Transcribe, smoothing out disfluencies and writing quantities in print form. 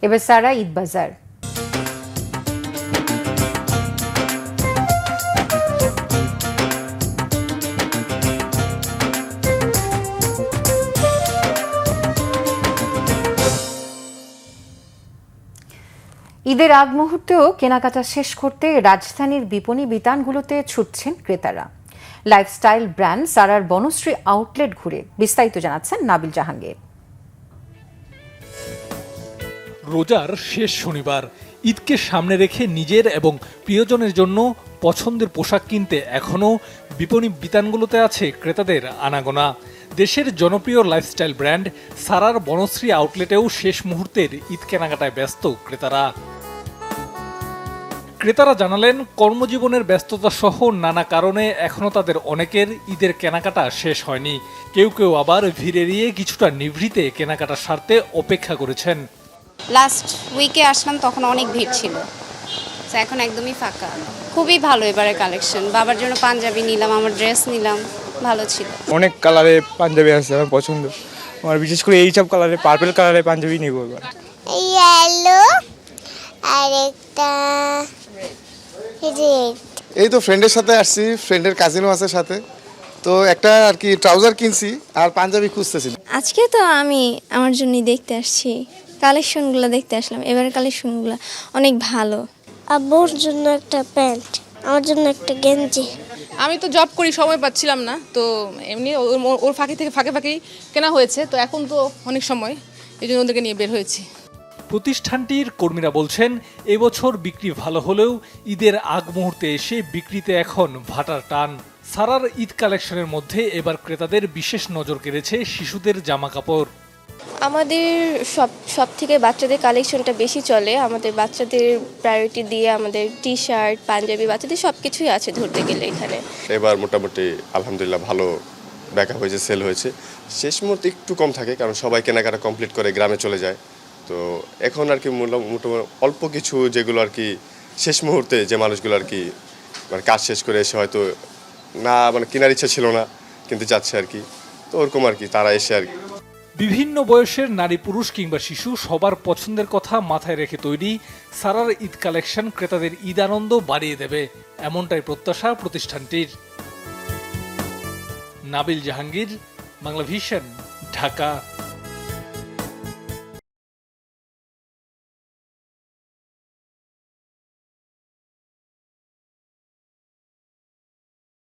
এবার সারা ঈদ বাজার। ঈদের আগ মুহূর্তেও কেনাকাটা শেষ করতে রাজধানীর বিপণী বিতানগুলোতে ছুটছেন ক্রেতারা। লাইফস্টাইল ব্র্যান্ড সারার বনশ্রী আউটলেট ঘুরে বিস্তারিত জানাচ্ছেন নাবিল জাহাঙ্গীর। রোজার শেষ শনিবার, ঈদকে সামনে রেখে নিজের এবং প্রিয়জনের জন্য পছন্দের পোশাক কিনতে এখনও বিপণী বিতানগুলোতে আছে ক্রেতাদের আনাগোনা। দেশের জনপ্রিয় লাইফস্টাইল ব্র্যান্ড সারার বনশ্রী আউটলেটেও শেষ মুহূর্তের ঈদ কেনাকাটায় ব্যস্ত ক্রেতারা। ক্রেতারা জানালেন, কর্মজীবনের ব্যস্ততা সহ নানা কারণে এখনও তাদের অনেকের ঈদের কেনাকাটা শেষ হয়নি। কেউ কেউ আবার ভিড় এড়িয়ে কিছুটা নিভৃতে কেনাকাটা সারতে অপেক্ষা করেছেন। লাস্ট উইকে আসলাম, তখন অনেক ভিড় ছিল, তো এখন একদমই ফাঁকা। খুবই ভালো এবারে কালেকশন। বাবার জন্য পাঞ্জাবি নিলাম, আমার ড্রেস নিলাম, ভালো ছিল। অনেক কালারে পাঞ্জাবি আছে আমার পছন্দ। আমার বিশেষ করে এই সব কালারে, পার্পল কালারে পাঞ্জাবি নিব এবার। ইয়েলো আর একটা রেড। এই তো ফ্রেন্ডের সাথে আসছি, ফ্রেন্ডের কাজিনও আছে সাথে, তো একটা আর কি ট্রাউজার কিনছি আর পাঞ্জাবি খুঁজতেছি। আজকে তো আমি আমার জন্যই দেখতে আসছি, কালেকশনগুলো দেখতে আসলাম। এবারের কালেকশনগুলো অনেক ভালো। আব্বুর জন্য একটা প্যান্ট, আমার জন্য একটা গেঞ্জি। আমি তো জব করি, সময় পাচ্ছিলাম না, তো এমনি ওর ফাঁকে কেনা হয়েছে। তো এখন তো অনেক সময়, এই জন্য ওদেরকে নিয়ে বের হয়েছি। প্রতিষ্ঠানটির কর্মীরা বলছেন, এবছর বিক্রি ভালো হলেও ঈদের আগ মুহূর্তে এসে বিক্রিতে এখন ভাটার টান। সারার ঈদ কালেকশনের মধ্যে এবার ক্রেতাদের বিশেষ নজর কেড়েছে শিশুদের জামা কাপড়। আমাদের সব থেকে বাচ্চাদের কালেকশনটা বেশি চলে। আমাদের বাচ্চাদের প্রায়োরিটি দিয়ে আমাদের টি শার্ট, পাঞ্জাবি, বাচ্চাদের সব কিছুই আছে ধরতে গেলে এখানে। এবার মোটামুটি আলহামদুলিল্লাহ ভালো ব্যাকআপ হয়েছে, সেল হয়েছে। শেষ মুহূর্তে একটু কম থাকে, কারণ সবাই কেনাকাটা কমপ্লিট করে গ্রামে চলে যায়। তো এখন আর কি মোটামুটি অল্প কিছু যেগুলো আর কি শেষ মুহূর্তে যে মানুষগুলো আর কি মানে কাজ শেষ করে এসে হয়তো না মানে কেনার ইচ্ছা ছিল না কিন্তু যাচ্ছে আর কি, তো ওরকম আর কি তারা এসে আর কি। বিভিন্ন বয়সের নারী, পুরুষ কিংবা শিশু সবার পছন্দের কথা মাথায় রেখে তৈরি সারার ঈদ কালেকশন ক্রেতাদের ঈদ আনন্দ বাড়িয়ে দেবে, এমনটাই প্রত্যাশা প্রতিষ্ঠানটির। নাবিল জাহাঙ্গীর, বাংলা ভিশন, ঢাকা।